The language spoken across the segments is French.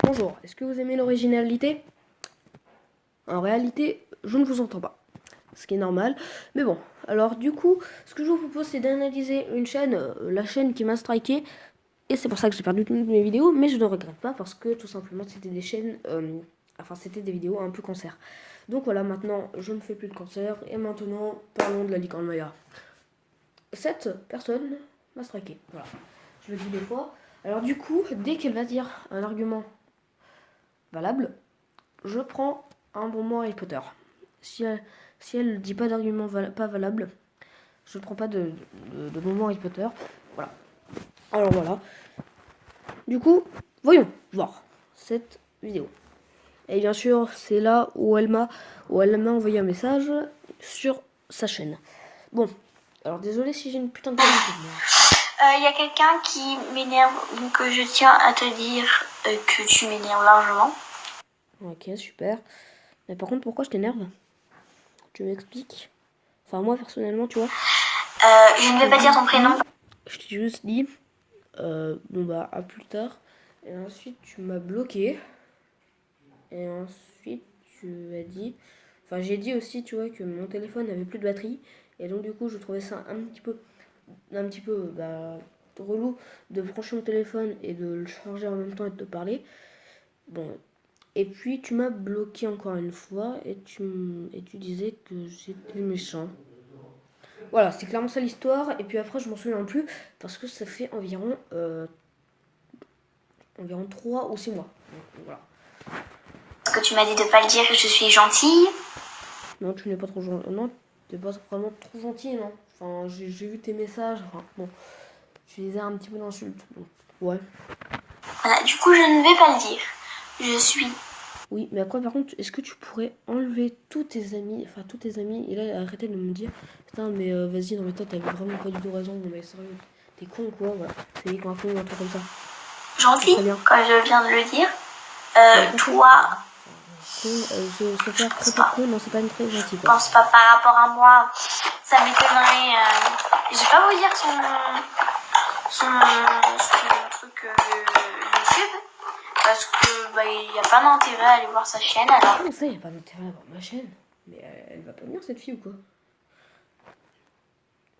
Bonjour, est-ce que vous aimez l'originalité? En réalité, je ne vous entends pas, ce qui est normal. Mais bon, alors du coup, ce que je vous propose, c'est d'analyser une chaîne, la chaîne qui m'a striké. Et c'est pour ça que j'ai perdu toutes mes vidéos, mais je ne regrette pas parce que tout simplement, c'était des chaînes, c'était des vidéos un peu cancer. Donc voilà, maintenant, je ne fais plus de cancer. Et maintenant, parlons de la licorne Maya. Cette personne m'a striké, voilà. Je le dis des fois. Alors du coup, dès qu'elle va dire un argument valable, je prends un bonbon Harry Potter. Si elle ne dit pas d'argument pas valable, je ne prends pas de bonbon Harry Potter. Voilà. Alors voilà. Du coup, voyons voir cette vidéo. Et bien sûr, c'est là où elle m'a envoyé un message sur sa chaîne. Bon, alors désolé si j'ai une putain de qualité. Il y a quelqu'un qui m'énerve, donc je tiens à te dire que tu m'énerves largement. Ok, super. Mais par contre, pourquoi je t'énerve? Tu m'expliques? Enfin, moi, personnellement, tu vois. Je ne vais pas dire ton prénom. Je t'ai juste dit, bon bah, à plus tard. Et ensuite, tu m'as bloqué. Et ensuite, tu as dit... Enfin, j'ai dit aussi, tu vois, que mon téléphone n'avait plus de batterie. Et donc, du coup, je trouvais ça un petit peu relou de brancher mon téléphone et de le charger en même temps et de te parler. Bon, et puis tu m'as bloqué encore une fois et tu disais que j'étais méchant. Voilà, c'est clairement ça l'histoire. Et puis après, je m'en souviens plus parce que ça fait environ 3 ou 6 mois. Donc, voilà. Parce que tu m'as dit de pas le dire que je suis gentille. Non, tu n'es pas trop gentil. Non, t'es pas vraiment trop gentil, non. Enfin, j'ai vu tes messages. Enfin, bon, tu les as un petit peu d'insultes. Donc, ouais. Voilà, du coup, je ne vais pas le dire. Je suis. Oui, mais après, par contre, est-ce que tu pourrais enlever tous tes amis, et là, arrêter de me dire, putain, mais vas-y, non, mais toi, t'avais vraiment pas du tout raison, non, mais sérieux, t'es con ou quoi, voilà. C'est des con, un truc comme ça. Gentille, comme je viens de le dire. Toi. Se faire traiter de con, non, c'est pas une très gentille, Je quoi. pense pas par rapport à moi. Ça m'étonnerait. Je vais pas vous dire son truc YouTube. Parce que il n'y a pas d'intérêt à aller voir sa chaîne alors. Comment ça, y a pas d'intérêt à voir ma chaîne? Mais elle va pas venir, cette fille, ou quoi?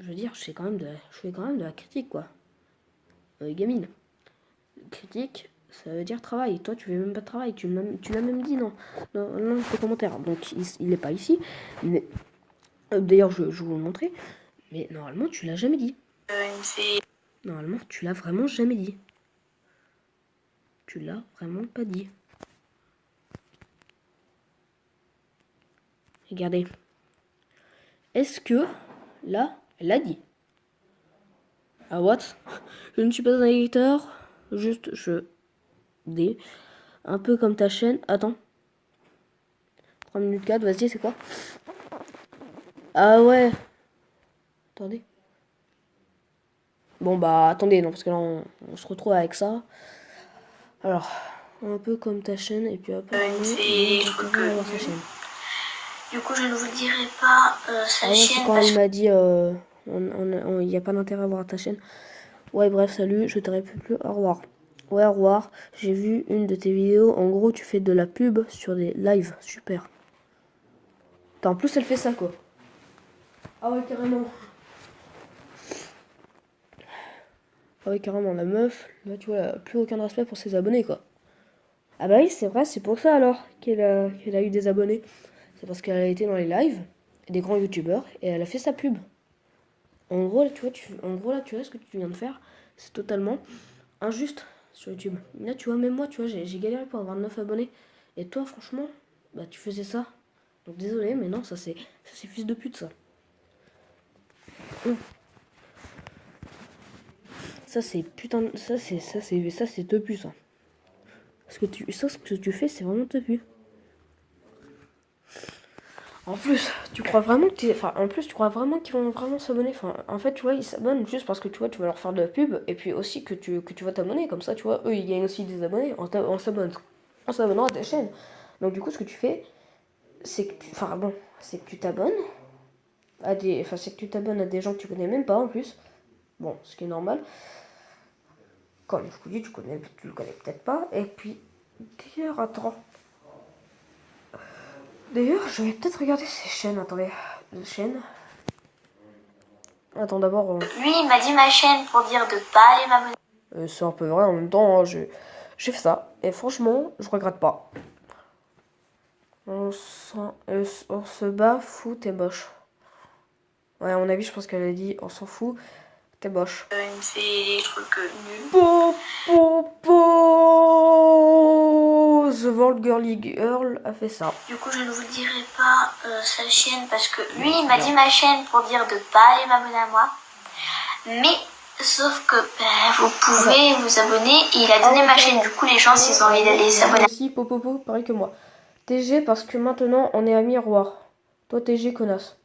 Je veux dire, je fais quand même de la critique, quoi. Gamine. Critique, ça veut dire travail. Toi, tu fais même pas de travail. Tu l'as même dit dans tes commentaires. Donc, il est pas ici. Mais d'ailleurs, je vais vous le montrer. Mais normalement, tu l'as jamais dit. Normalement, tu l'as vraiment jamais dit. Tu l'as vraiment pas dit. Regardez. Est-ce que là, elle l'a dit? Ah, what? Je ne suis pas un éditeur. Juste, je dis. Un peu comme ta chaîne. Attends. 3 minutes 4, vas-y, c'est quoi? Ah ouais. Attendez. Bon bah attendez, non, parce que là on se retrouve avec ça. Alors, un peu comme ta chaîne, et puis après avoir sa chaîne. Du coup, je ne vous dirai pas sa chaîne. Quand elle m'a dit il n'y a pas d'intérêt à voir ta chaîne. Ouais, bref, salut, je te réponds plus, au revoir. Ouais, au revoir. J'ai vu une de tes vidéos. En gros, tu fais de la pub sur des lives. Super. En plus, elle fait ça, quoi. Ah ouais, carrément. Ah ouais, carrément, la meuf, là, tu vois, elle a plus aucun respect pour ses abonnés, quoi. Ah bah oui, c'est vrai, c'est pour ça, alors, qu'elle a eu des abonnés. C'est parce qu'elle a été dans les lives des grands youtubeurs et elle a fait sa pub. En gros, là, tu vois, ce que tu viens de faire, c'est totalement injuste sur YouTube. Là, tu vois, même moi, tu vois, j'ai galéré pour avoir 9 abonnés. Et toi, franchement, bah, tu faisais ça. Donc, désolé, mais non, ça, c'est fils de pute, ça. Ça, c'est putain... Ça, c'est tepu, ça. Ce que tu fais, c'est vraiment tepu. En plus, tu crois vraiment qu'ils vont vraiment s'abonner. Enfin, en fait, tu vois, ils s'abonnent juste parce que tu vois, tu vas leur faire de la pub et puis aussi que tu vas t'abonner. Comme ça, tu vois, eux, ils gagnent aussi des abonnés en s'abonnant à ta chaîne. Donc, du coup, ce que tu fais, c'est que tu t'abonnes c'est que tu t'abonnes à des gens que tu connais même pas en plus. Bon, ce qui est normal. Quand je vous dis, tu le connais peut-être pas. Et puis, D'ailleurs, attends. D'ailleurs, je vais peut-être regarder ces chaînes. Attendez. Une chaîne. Attends, d'abord. Lui, il m'a dit ma chaîne pour dire de pas aller m'abonner. C'est un peu vrai en même temps. Hein, j'ai fait ça. Et franchement, je regrette pas. On se bat, fou, t'es moche. Ouais, à mon avis, je pense qu'elle a dit on s'en fout, t'es moche. Il me fait des trucs nuls. The World Girly Girl a fait ça. Du coup, je ne vous dirai pas sa chaîne parce que lui, il m'a dit ma chaîne pour dire de pas aller m'abonner à moi. Mais, sauf que vous pouvez vous abonner et il a donné ma chaîne. Du coup, les gens, s'ils ont envie d'aller s'abonner. Aussi, Popopo, pareil que moi. TG parce que maintenant on est à miroir. Toi, TG, connasse.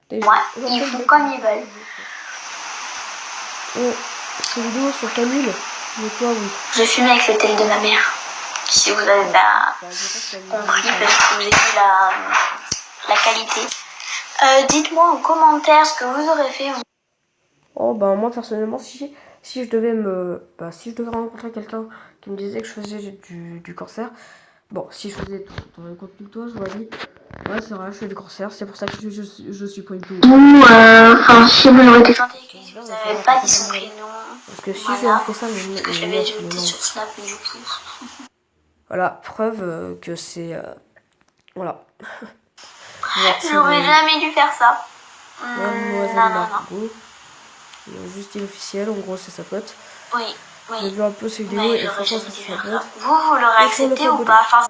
TG. Moi, ils font comme ils veulent. Ces vidéos sont pas nulles, mais toi, oui. Je fume avec le tel de ma mère. Si vous avez bien compris, parce que vous avez vu la qualité. Dites-moi en commentaire ce que vous aurez fait. Oh, bah, moi, personnellement, si je devais rencontrer quelqu'un qui me disait que je faisais du cancer, bon, si je faisais tout dans le contenu de toi, je m'aurais dit, ouais, c'est vrai, je fais du cancer, c'est pour ça que je suis pas du tout. Ou, enfin, si vous aurez été gentil, si vous n'avez pas dit son prénom. Parce que si voilà, j'avais fait ça, parce que j'avais ajouté sur Snap, mais du coup. Voilà, preuve que c'est. Voilà. J'aurais jamais dû faire ça. Mademoiselle Margot. Juste officiel, en gros, c'est sa pote. Oui, oui. J'ai vu un peu ses vidéos et franchement, c'est sa pote. Vous l'aurez accepté ou pas? Enfin,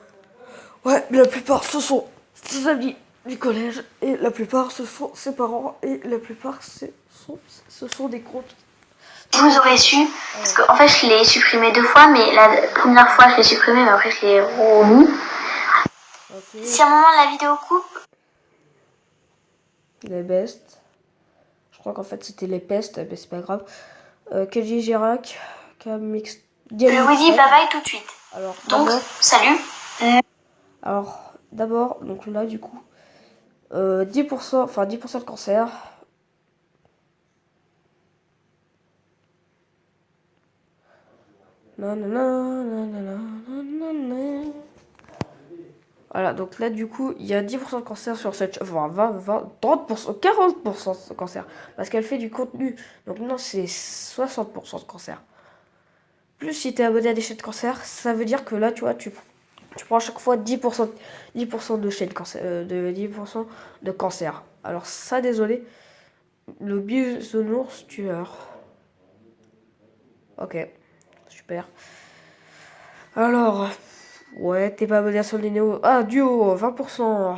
ouais, la plupart, ce sont ses amis du collège. Et la plupart, ce sont ses parents. Et la plupart, ce sont des comptes. Vous aurez su, parce qu'en fait je l'ai supprimé 2 fois, mais la première fois je l'ai supprimé, mais après je l'ai remis. Okay. Si à un moment la vidéo coupe. Les bestes. Je crois qu'en fait c'était les pestes, mais c'est pas grave. KJ Girac, Camix. Je vous dis bye bye tout de suite. Alors, donc, salut. Alors, d'abord, donc là du coup, 10%, enfin 10% de cancer. Voilà, donc là du coup, il y a 10% de cancer sur cette... Enfin, 30%, 40% de cancer. Parce qu'elle fait du contenu. Donc non, c'est 60% de cancer. Plus si t'es abonné à des chaînes de cancer, ça veut dire que là, tu vois, tu prends à chaque fois 10% de chaîne cancer, de 10% de cancer. Alors ça, désolé. Le bisounours tueur. Ok, super. Alors, ouais, t'es pas abonné à Soldénéo. Ah, duo, 20%.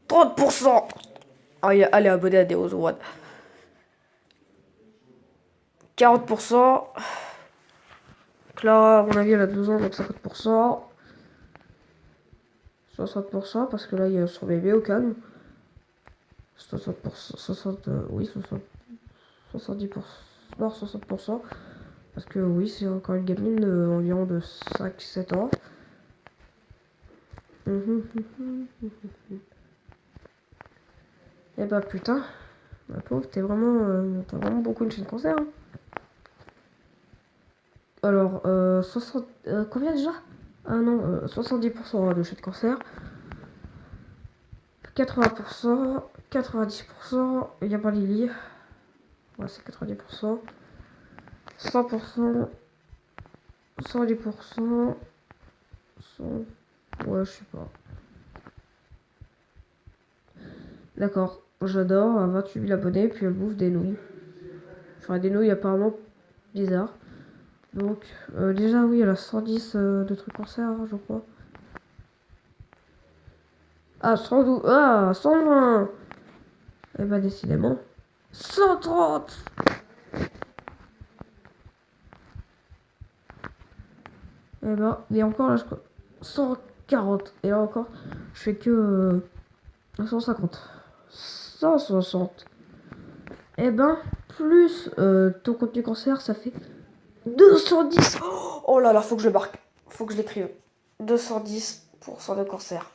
30%. Allez, abonné à Deos One. 40%. Clara, à mon avis, elle a 12 ans, donc 50%. 60%, parce que là, il y a son bébé au calme. 60%, 60, oui, 60, 70%, non, 60%. Parce que oui, c'est encore une gamine environ de 5-7 ans. Et bah putain, ma pauvre, t'as vraiment beaucoup de chaîne de cancer. Hein. Alors, 60, combien déjà? Ah non, 70% de chaîne de cancer. 80%, 90%, il n'y a pas Lily. Ouais, c'est 90%. 100%, 110%, 100... Ouais, je sais pas. D'accord, j'adore, à 28 000 abonnés, puis elle bouffe des nouilles. Enfin, des nouilles apparemment bizarres. Donc, déjà, oui, elle a 110 de trucs cancer, je crois. Ah, 112, ah, 120. Eh ben, décidément. 130. Eh ben, et encore là, je crois. 140. Et là encore, je fais que 150. 160. Eh ben, plus ton contenu cancer, ça fait 210. Oh là là, faut que je le marque. Faut que je l'écrive. 210% de cancer.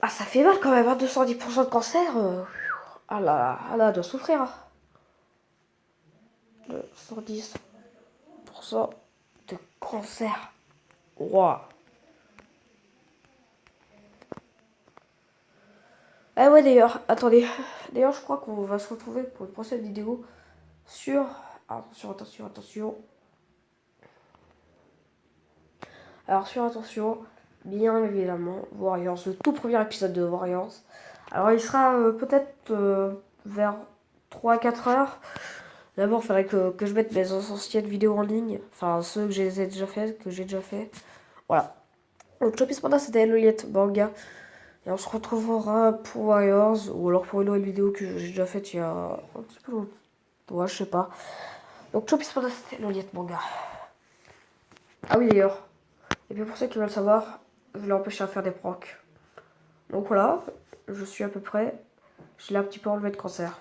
Ah, ça fait mal quand même, hein, 210% de cancer. Ah là, elle doit souffrir. Hein. 210. 50% de cancer. Waouh. Ah ouais, d'ailleurs, attendez. D'ailleurs, je crois qu'on va se retrouver pour une prochaine vidéo sur... Attention. Alors, attention, bien évidemment, Warriors, le tout premier épisode de Warriors. Alors, il sera peut-être vers 3-4 heures. D'abord, il faudrait que je mette mes anciennes vidéos en ligne. Enfin, ceux que j'ai déjà fait, Voilà. Donc, Chopis Panda, c'était Loliette Manga. Et on se retrouvera pour Warriors, ou alors pour une nouvelle vidéo que j'ai déjà faite il y a un petit peu longtemps. Ouais, je sais pas. Donc, Chopis Panda, c'était Loliette Manga. Ah oui, d'ailleurs. Et puis pour ceux qui veulent savoir, je l'ai empêché à faire des pranks. Donc voilà, je suis à peu près. Je l'ai un petit peu enlevé de cancer.